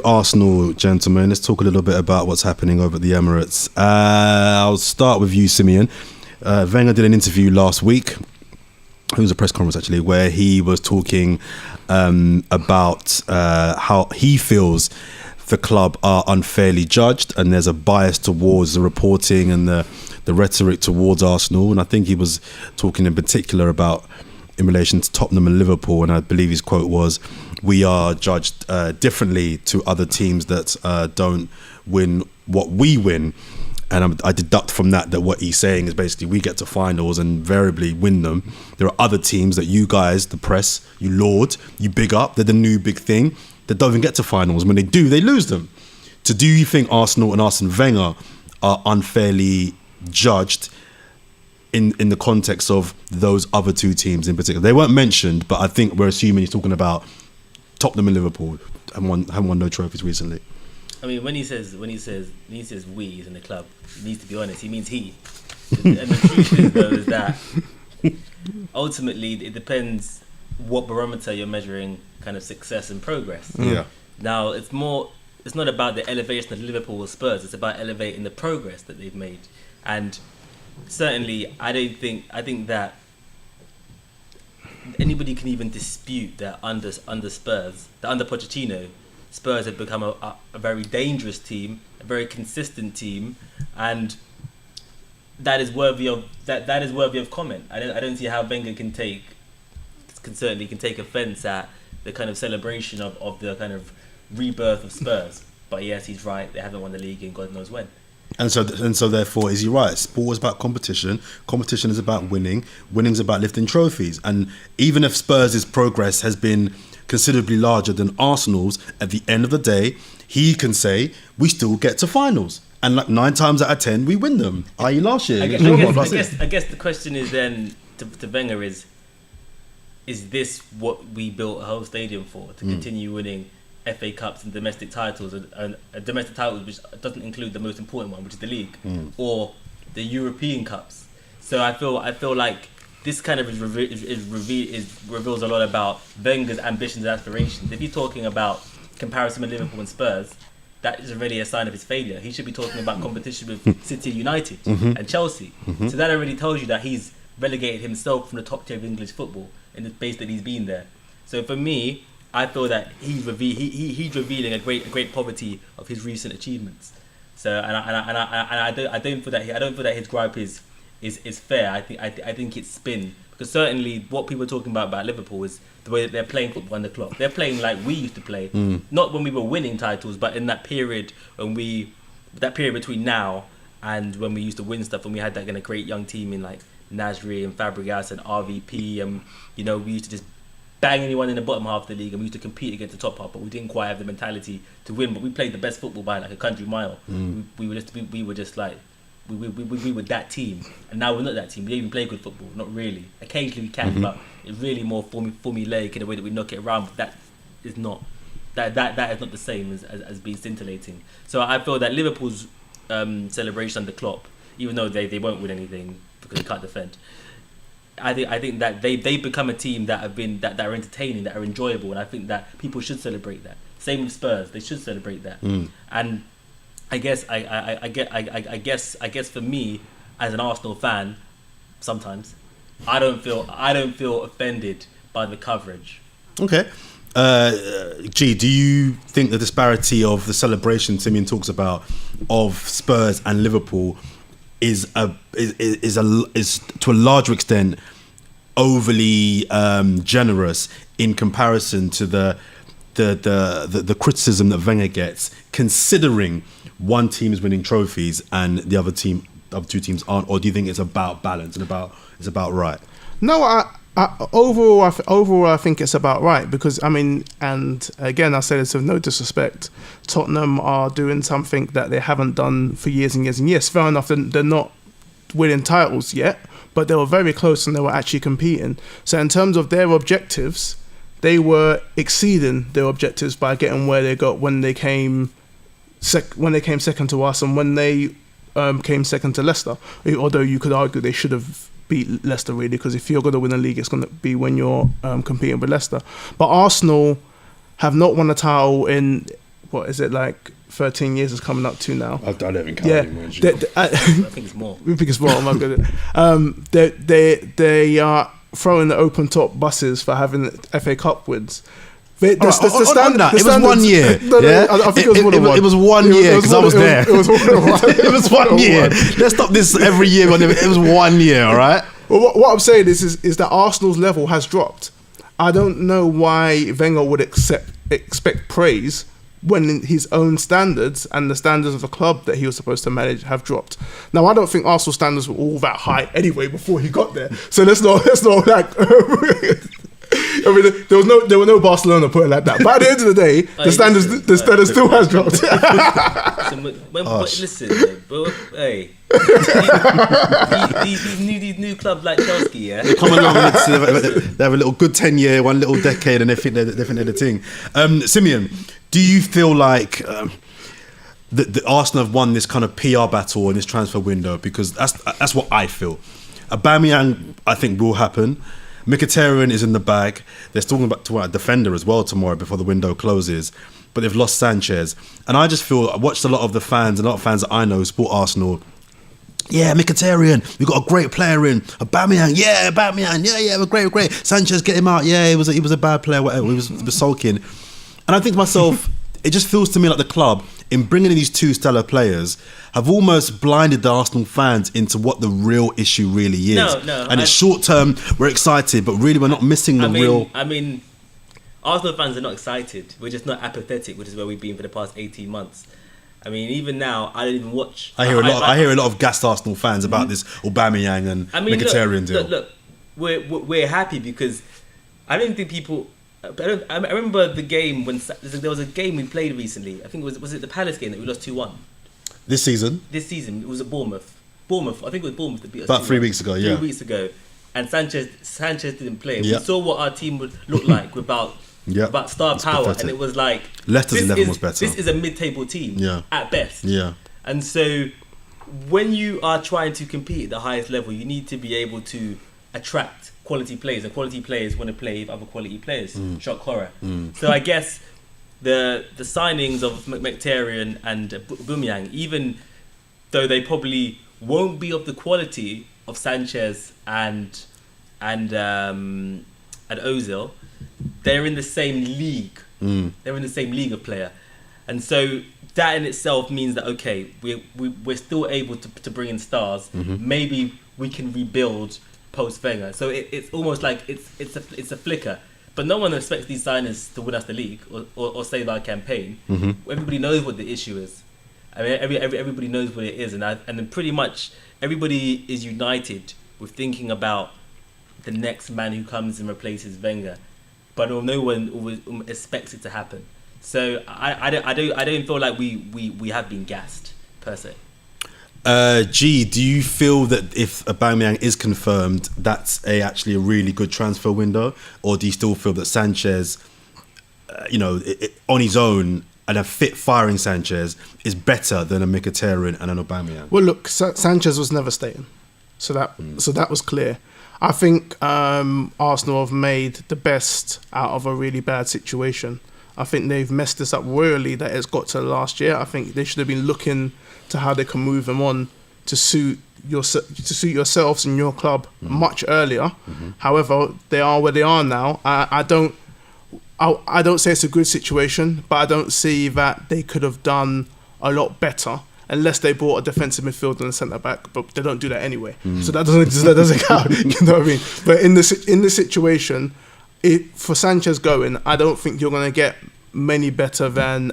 Arsenal, gentlemen. Let's talk a little bit about what's happening over at the Emirates. I'll start with you, Simeon. Wenger did an interview last week. It was a press conference, actually, where he was talking about how he feels the club are unfairly judged, and there's a bias towards the reporting and the rhetoric towards Arsenal. And I think he was talking in particular about in relation to Tottenham and Liverpool, and I believe his quote was, "We are judged differently to other teams that don't win what we win." And I deduct from that what he's saying is basically we get to finals and invariably win them. There are other teams that you guys, the press, you laud, you big up, they're the new big thing, that don't even get to finals. When they do, they lose them. So do you think Arsenal and Arsene Wenger are unfairly judged in the context of those other two teams in particular? They weren't mentioned, but I think we're assuming he's talking about Tottenham and Liverpool haven't won no trophies recently. I mean, when he says we in the club, he needs to be honest. He means he. And the truth is, though, is that ultimately it depends what barometer you're measuring kind of success and progress. Yeah. Now it's not about the elevation of Liverpool or Spurs. It's about elevating the progress that they've made. And certainly, I think that anybody can even dispute that under Spurs, that under Pochettino, Spurs have become a very dangerous team, a very consistent team, and that is worthy of comment. I don't see how Wenger can take offence at the kind of celebration of the kind of rebirth of Spurs. But yes, he's right. They haven't won the league in God knows when. And so therefore, is he right? Sport is about competition. Competition is about winning. Winning is about lifting trophies. And even if Spurs' progress has been considerably larger than Arsenal's, at the end of the day, he can say, we still get to finals. And like 9 times out of 10, we win them. I.e. last year. I guess the question is then, to Wenger is this what we built a whole stadium for? To continue winning FA Cups and domestic titles, and a domestic title which doesn't include the most important one, which is the league, or the European Cups. So I feel like this kind of reveals a lot about Wenger's ambitions and aspirations. If he's talking about comparison with Liverpool and Spurs, that is already a sign of his failure. He should be talking about competition with City, United, and Chelsea. So that already tells you that he's relegated himself from the top tier of English football in the space that he's been there. So for me, I feel that he's revealing a great poverty of his recent achievements. So I don't feel that his gripe is fair. I think it's spin, because certainly what people are talking about Liverpool is the way that they're playing football on the clock. They're playing like we used to play, not when we were winning titles, but in that period between now and when we used to win stuff, and we had that kind of great young team in like Nasri and Fabregas and RVP, and we used to just bang anyone in the bottom half of the league, and we used to compete against the top half, but we didn't quite have the mentality to win. But we played the best football by like a country mile. We were that team, and now we're not that team. We don't even play good football, not really. Occasionally we can, but it's really more formulaic in the way that we knock it around. But that is not the same as being scintillating. So I feel that Liverpool's celebration under Klopp, even though they won't win anything because they can't defend, I think that they've become a team that are entertaining, that are enjoyable, and I think that people should celebrate that. Same with Spurs, they should celebrate that. And I guess I guess for me as an Arsenal fan, sometimes I don't feel offended by the coverage. Okay. G, do you think the disparity of the celebration Simeon talks about of Spurs and Liverpool is to a larger extent overly generous in comparison to the criticism that Wenger gets, considering one team is winning trophies and the other two teams aren't? Or do you think it's about balance and it's about right? No, overall, I think it's about right, because I mean, and again, I say this with no disrespect, Tottenham are doing something that they haven't done for years and years and years. Fair enough, they're not winning titles yet, but they were very close and they were actually competing. So in terms of their objectives, they were exceeding their objectives by getting where they got when they came second to us, and when they came second to Leicester. Although you could argue they should have beat Leicester, really, because if you're going to win a league, it's going to be when you're competing with Leicester. But Arsenal have not won a title in what is it like 13 years is coming up to now. I don't even count anymore. I think it's more. I think it's more. Oh my goodness. They are throwing the open top buses for having FA Cup wins. It was 1 year. I think it was 1 year because I was there. It was 1 year. Let's stop this every year. It was 1 year, all right? Well, what I'm saying is that Arsenal's level has dropped. I don't know why Wenger would expect praise when his own standards and the standards of the club that he was supposed to manage have dropped. Now, I don't think Arsenal standards were all that high anyway before he got there. So let's not like. I mean, there were no Barcelona put it like that. But at the end of the day, the standards still has dropped. Listen, hey, these new clubs like Chelsea, yeah, they come along and they have a little good 10 year, one little decade, and they think they're the thing. Simeon, do you feel like the Arsenal have won this kind of PR battle in this transfer window? Because that's what I feel. Aubameyang, I think, will happen. Mkhitaryan is in the bag. They're talking about a defender as well tomorrow before the window closes. But they've lost Sanchez. And I just feel, I watched a lot of the fans, and a lot of fans that I know who support Arsenal. Yeah, Mkhitaryan, we've got a great player in. Aubameyang, we're great. Sanchez, get him out. Yeah, he was a bad player, whatever. He was sulking. And I think to myself, it just feels to me like the club, in bringing in these two stellar players, have almost blinded the Arsenal fans into what the real issue really is. No. And it's short term, we're excited, but really we're not missing the real... I mean, Arsenal fans are not excited. We're just not apathetic, which is where we've been for the past 18 months. I mean, even now, I don't even watch... I hear a lot of gassed Arsenal fans about this Aubameyang and Mkhitaryan deal. Look, we're happy because I don't think people... I remember the game when there was a game we played recently. I think was it the Palace game that we lost 2-1? This season? This season it was at Bournemouth. I think it was Bournemouth that beat us. About 3 weeks ago, yeah. 3 weeks ago, and Sanchez didn't play. Yep. We saw what our team would look like without star power, pathetic. And it was like Leicester's 11 was better. This is a mid-table team at best. Yeah. And so when you are trying to compete at the highest level, you need to be able to attract quality players, and quality players want to play with other quality players. Shock horror. So I guess the signings of Mkhitaryan and Aubameyang, even though they probably won't be of the quality of Sanchez and Ozil, they're in the same league. They're in the same league of player, and so that in itself means that we're still able to bring in stars. Maybe we can rebuild post Wenger. So it's almost like it's a flicker. But no one expects these signers to win us the league or save our campaign. Everybody knows what the issue is. I mean, everybody knows what it is, and then pretty much everybody is united with thinking about the next man who comes and replaces Wenger. But no one expects it to happen. So I don't feel like we have been gassed per se. G, do you feel that if Aubameyang is confirmed, that's actually a really good transfer window, or do you still feel that Sanchez, on his own and a fit firing Sanchez is better than a Mkhitaryan and an Aubameyang? Well, look, Sanchez was never staying, so that was clear. I think Arsenal have made the best out of a really bad situation. I think they've messed this up royally that it's got to last year. I think they should have been looking to how they can move them on to suit yourselves and your club much earlier. However, they are where they are now. I don't say it's a good situation, but I don't see that they could have done a lot better unless they bought a defensive midfielder and a centre back. But they don't do that anyway, so that doesn't count. You know what I mean? But in this situation, for Sanchez going, I don't think you're going to get many better than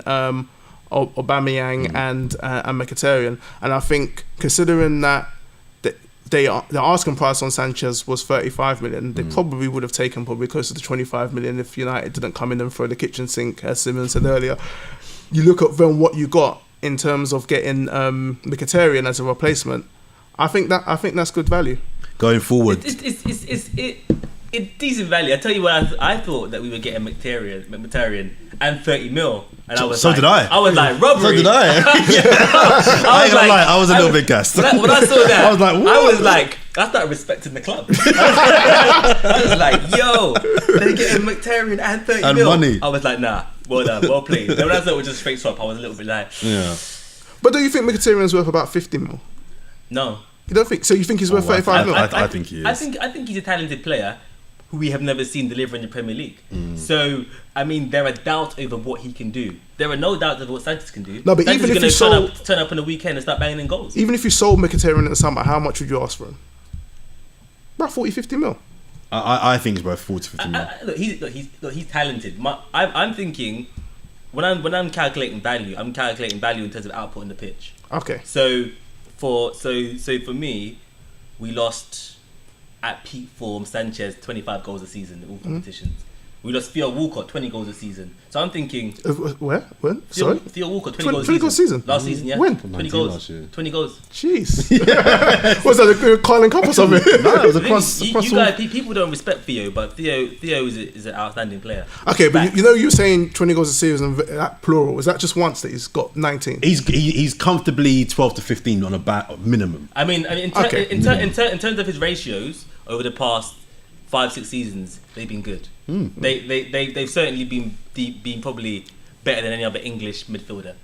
Aubameyang and Mkhitaryan. And I think considering that the asking price on Sanchez was 35 million, they probably would have taken probably closer to 25 million if United didn't come in and throw the kitchen sink, as Simon said earlier. You look at then what you got in terms of getting Mkhitaryan as a replacement. I think that's good value going forward. It's decent value. I tell you what, I thought that we were getting Mkhitaryan and 30 mil, and I was did I. I was like, robbery. So did I. I ain't gonna lie, I was a little bit gassed. When I saw that, I was like, I started respecting the club. I was like, yo, they're getting Mkhitaryan and 30 mil. Money. I was like, nah, Well done, well played. When I thought it was just straight swap, I was a little bit like, Yeah. But do you think Mkhitaryan's worth about 50 mil? no. You don't think? So you think he's worth 35 mil? I think he is. I think he's a talented player who we have never seen deliver in the Premier League. So I mean, there are doubts over what he can do. There are no doubts over what Sanchez can do. No, but Sanchez even if is you gonna sold- turn up on the weekend and start banging in goals. Even if you sold Mkhitaryan in the summer, how much would you ask for him? About 40, 50 mil. I think he's worth 40, 50 mil. He's talented. I'm thinking when I'm calculating value, I'm calculating value in terms of output on the pitch. Okay. So for me, we lost at peak form Sanchez 25 goals a season in all competitions. We lost Theo Walcott 20 goals a season. So I'm thinking Where? When? Sorry? Theo Walcott 20 goals goals season? Last season, yeah. When? 20 19 goals. last year. 20 goals. Jeez. Was that a Carling Cup or something? No, it was The thing across. is, across you all- guys, people don't respect Theo, but Theo is an outstanding player. Okay, but Back. you know, you were saying 20 goals a season, that plural. Is that just once that he's got 19? He's comfortably 12 to 15 on a minimum. I mean, in terms of his ratios over the past 5-6 seasons, they've been good. They've certainly been probably better than any other English midfielder.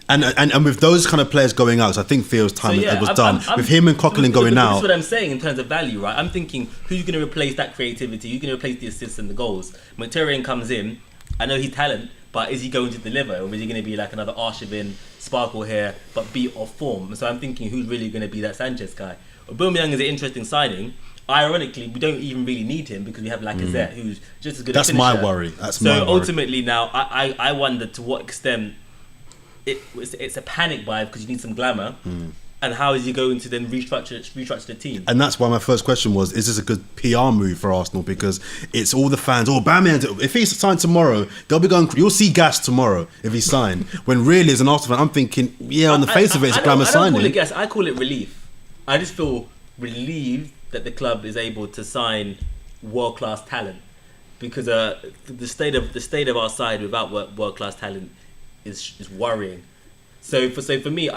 And with those kind of players going out, so I think Theo's time was done. With him and Coquelin going That's out, what I'm saying in terms of value, right? I'm thinking, who's going to replace that creativity? Who's going to replace the assists and the goals? Mkhitaryan comes in. I know he's talent, but is he going to deliver, or is he going to be like another Arshavin, sparkle here, but be off form? So I'm thinking, who's really going to be that Sanchez guy? Aubameyang is an interesting signing. Ironically, we don't even really need him because we have Lacazette, who's just as good. That's a finisher. my worry. That's so my worry. ultimately, now I wonder to what extent it's a panic buy because you need some glamour, and how is he going to then restructure the team? And that's why my first question was: is this a good PR move for Arsenal? Because it's all the fans. Oh, Aubameyang! If he's signed tomorrow, they'll be going. You'll see gas tomorrow if he's signed. When really, as an Arsenal fan, I'm thinking, yeah, on the face of it, it's a glamour I don't signing. call it gas. I call it relief. I just feel relieved that the club is able to sign world class talent, because the state of our side without world class talent is worrying. So for me, if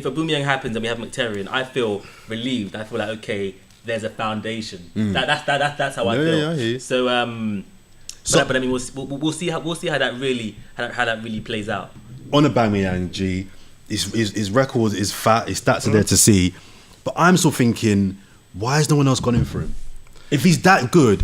Aubameyang happens and we have Mkhitaryan, I feel relieved. I feel like, okay, there's a foundation. That's how I feel. Yeah, I hear you. So but I mean, we'll see how that really plays out. On Aubameyang, G, his record is fat. His stats are there to see. But I'm still thinking, why has no one else gone in for him? If he's that good,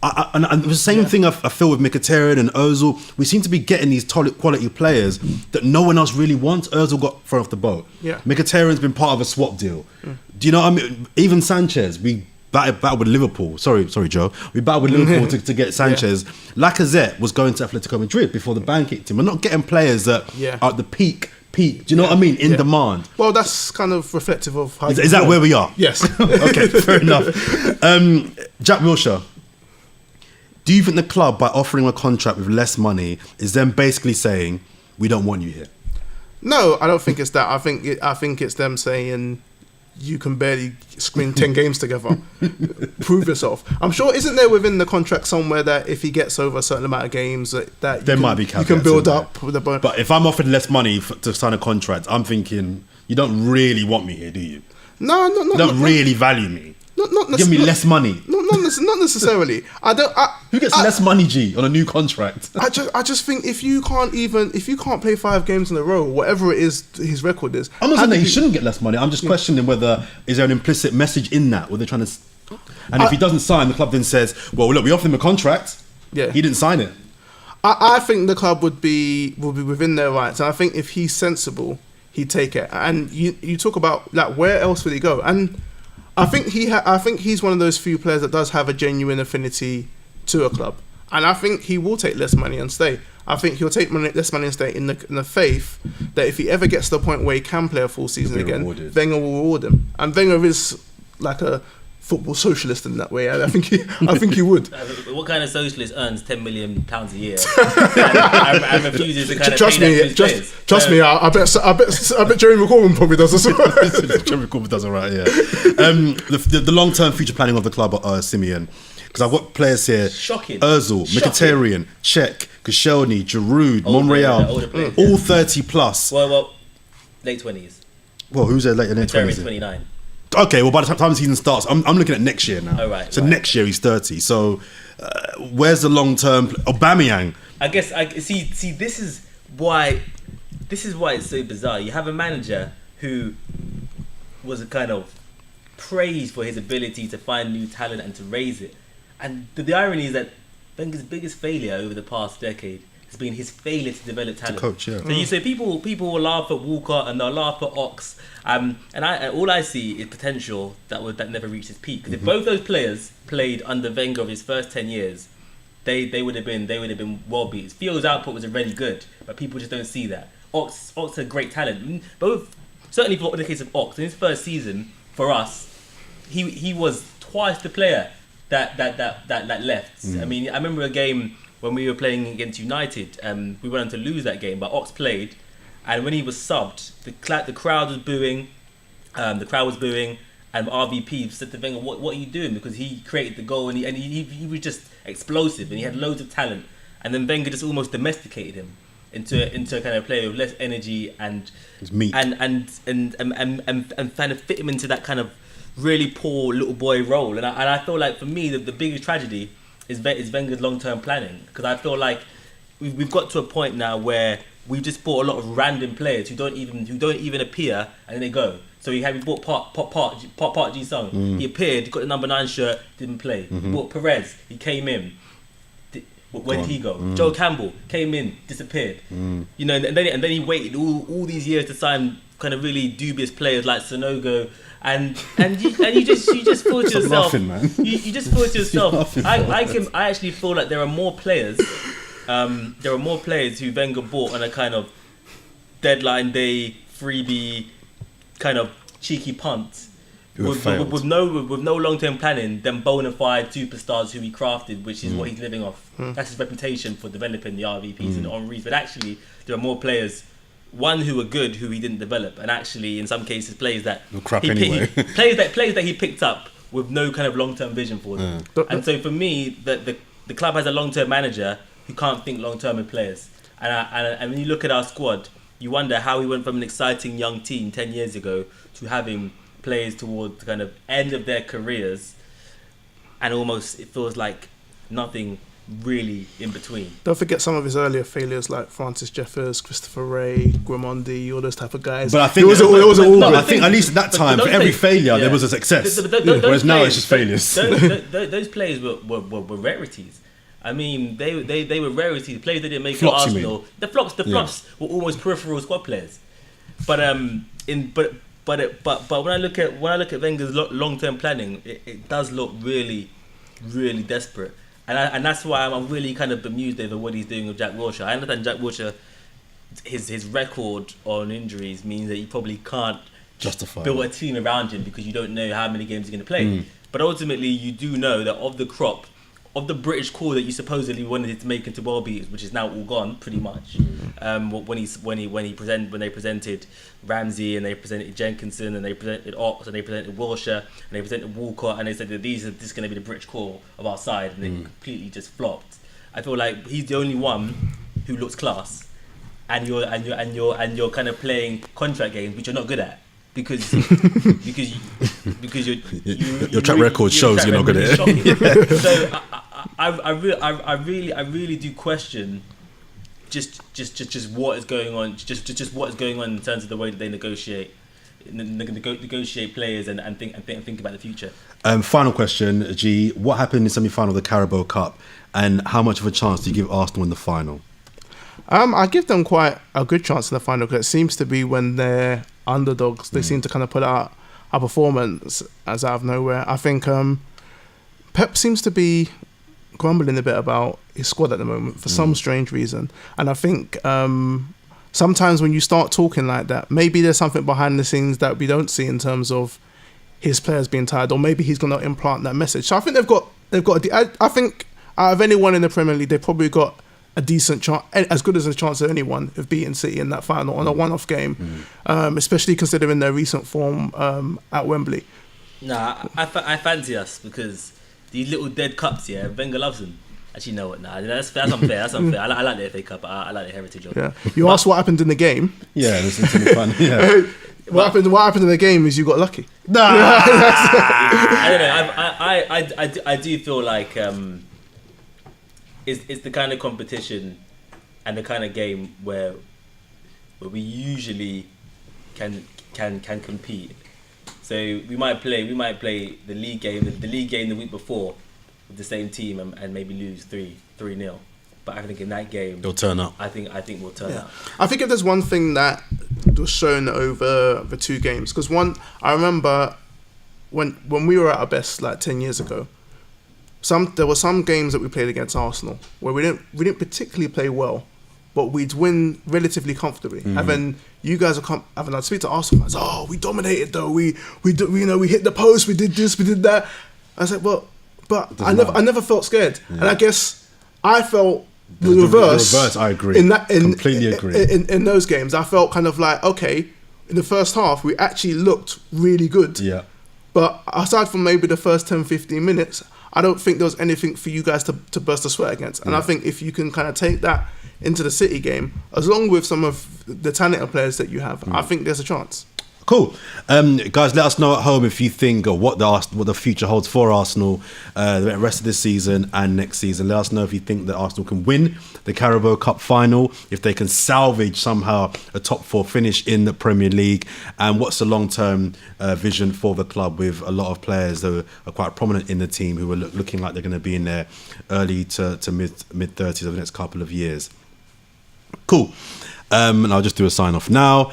and the same thing I feel with Mkhitaryan and Ozil. We seem to be getting these quality players that no one else really wants. Ozil got thrown off the boat. Yeah. Mkhitaryan's been part of a swap deal. Do you know what I mean? Even Sanchez, we battled with Liverpool. Sorry, Joe. We battled with Liverpool to get Sanchez. Lacazette was going to Atletico Madrid before the ban kicked him. We're not getting players that are at the peak. Do you know what I mean? In demand. Well, that's kind of reflective of how. Is that where we are? Yes. Okay, fair enough. Jack Wilshere, do you think the club, by offering a contract with less money, is then basically saying, we don't want you here? No, I don't think it's that. I think it's them saying, you can barely screen 10 games together. Prove yourself. I'm sure, isn't there within the contract somewhere that if he gets over a certain amount of games that There might be you caveats can build in there. up with a bonus. But if I'm offered less money to sign a contract, I'm thinking, you don't really want me here, do you? No, You don't really value me. Not Give me less money. Not necessarily. Who gets less money, G, on a new contract? I just think if you can't play 5 games in a row, whatever it is his record is. I'm not saying that he shouldn't get less money. I'm just questioning whether is there an implicit message in that, where they're trying to. And if he doesn't sign, the club then says, "Well, look, we offered him a contract. Yeah. He didn't sign it." I think the club will be within their rights, and I think if he's sensible, he'd take it. And you talk about like where else would he go? And I think he's one of those few players that does have a genuine affinity to a club, and I think he will take less money and stay. I think he'll take less money and stay in the faith that if he ever gets to the point where he can play a full season He'll be again, rewarded. Wenger will reward him. And Wenger is like a football socialist in that way. I think he would. What kind of socialist earns £10 million a year and refuses to kind of Trust pay me, that to his players? trust me. I bet Jeremy Corbyn probably does as well. Jeremy Corbyn does all right, yeah. The long-term future planning of the club, Simeon, because I've got players here: Shocking. Ozil, Mkhitaryan, Cech, Koscielny, Giroud, Monreal, all 30 plus. Well, late 20s. Well, who's there later than Mkhitaryan's 20s? 29. Okay, well, by the time the season starts, I'm looking at next year now. Oh, right, so right. next year he's 30. So where's the long term? Aubameyang. I guess I see. This is why it's so bizarre. You have a manager who was a kind of praised for his ability to find new talent and to raise it, and the irony is that Wenger's biggest failure over the past decade has been his failure to develop talent. To coach, yeah. So you say people will laugh at Walcott and they'll laugh at Ox, and all I see is potential that never reached its peak. Because if both those players played under Wenger of his first 10 years, they would have been well beat. Theo's output was already good, but people just don't see that. Ox had great talent. Both, certainly for the case of Ox, in his first season for us, he was twice the player that left. I mean, I remember a game when we were playing against United. We went on to lose that game, but Ox played, and when he was subbed, the crowd was booing. And RVP said to Wenger, "What are you doing?" Because he created the goal, and he was just explosive, and he had loads of talent. And then Wenger just almost domesticated him into a kind of player with less energy and meat. and kind of fit him into that kind of really poor little boy role. And I feel like for me the biggest tragedy is Wenger's long-term planning, because I feel like we've got to a point now where we've just bought a lot of random players who don't even appear, and then they go. So we bought Park Ji-sung. He appeared, got the number 9 shirt, didn't play. We bought Perez, he came in. Where did he go? Joe Campbell came in, disappeared. You know, and then he waited all these years to sign kind of really dubious players like Sonogo, and you just thought to yourself, laughing, man. You just thought to yourself, I actually feel like there are more players who Wenger bought on a kind of deadline day freebie kind of cheeky punt with no long-term planning than bona fide superstars who he crafted, which is what he's living off. That's his reputation for developing the RVPs and Henrys. But actually, there are more players, one who are good, who he didn't develop, and actually in some cases players that players that he picked up with no kind of long-term vision for them. And so for me, the club has a long-term manager who can't think long-term with players. And when you look at our squad, you wonder how we went from an exciting young team 10 years ago to having players towards the kind of end of their careers, and almost it feels like nothing really in between. Don't forget some of his earlier failures, like Francis Jeffers, Christopher Ray, Grimondi, all those type of guys. But I think I think at least at that time, for every failure there was a success. Whereas now it's just failures. Those players were rarities. I mean, they were rarities. Players that didn't make flops, it Arsenal. The flops were almost peripheral squad players. But when I look at Wenger's long-term planning, it does look really, really desperate. And that's why I'm really kind of bemused over what he's doing with Jack Wilshere. I understand Jack Wilshere, his record on injuries means that you probably can't justify build a team around him, because you don't know how many games he's going to play. But ultimately, you do know that of the crop of the British core that you supposedly wanted to make into world beaters, which is now all gone pretty much. When they presented Ramsey, and they presented Jenkinson, and they presented Ox, and they presented Wilshere, and they presented Walcott, and they said that this is going to be the British core of our side, and they completely just flopped. I feel like he's the only one who looks class, and you're kind of playing contract games which you're not good at. Because your track record shows you're not good at it. So I really do question just what is going on. Just what is going on in terms of the way that they negotiate players and think about the future. Final question, G. What happened in the semi-final of the Carabao Cup, and how much of a chance do you give Arsenal in the final? I give them quite a good chance in the final, because it seems to be when they're underdogs, they seem to kind of put out a performance as out of nowhere. I think Pep seems to be grumbling a bit about his squad at the moment for some strange reason, and I think sometimes when you start talking like that, maybe there's something behind the scenes that we don't see in terms of his players being tired, or maybe he's going to implant that message. So I think I think out of anyone in the Premier League, they've probably got a decent chance, as good as a chance of anyone, of beating City in that final on a one-off game, especially considering their recent form at Wembley. Nah, I fancy us, because these little dead cups, Wenger loves them. Actually, no, that's unfair. That's unfair. I like the FA Cup. I like the heritage of it. You asked what happened in the game. Yeah, this is fun. Yeah. What happened in the game is you got lucky. I don't know. I do feel like it's the kind of competition and the kind of game where we usually can compete. So we might play the league game the week before with the same team and maybe lose 3-0. But I think in that game they'll turn up. I think we'll turn up. I think if there's one thing that was shown over the 2 games, because I remember when we were at our best like 10 years ago, there were some games that we played against Arsenal where we didn't particularly play well, but we'd win relatively comfortably. And then you guys I'd speak to Arsenal fans. Oh, we dominated though. We hit the post. We did this. We did that. I was like, well, but I never felt scared. Yeah. And I guess I felt the reverse. I agree. Completely agree. In those games, I felt kind of like, okay, in the first half, we actually looked really good. Yeah. But aside from maybe the first 10, 15 minutes, I don't think there was anything for you guys to burst a sweat against. And I think if you can kind of take that into the City game, as long with some of the talented players that you have, I think there's a chance. Cool. Guys, let us know at home if you think what the future holds for Arsenal the rest of this season and next season. Let us know if you think that Arsenal can win the Carabao Cup final, if they can salvage somehow a top 4 finish in the Premier League, and what's the long-term vision for the club with a lot of players that are quite prominent in the team who are looking like they're going to be in their early to mid-30s over the next couple of years. Cool. And I'll just do a sign off now.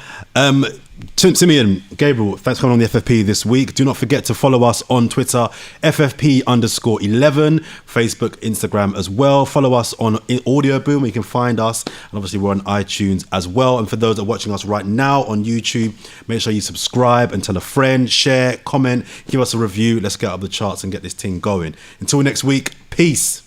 Simeon, Gabriel, thanks for coming on the FFP this week. Do not forget to follow us on Twitter, FFP_11, Facebook, Instagram as well. Follow us on AudioBoom, where you can find us. And obviously we're on iTunes as well. And for those that are watching us right now on YouTube, make sure you subscribe and tell a friend, share, comment, give us a review. Let's get up the charts and get this thing going. Until next week, peace.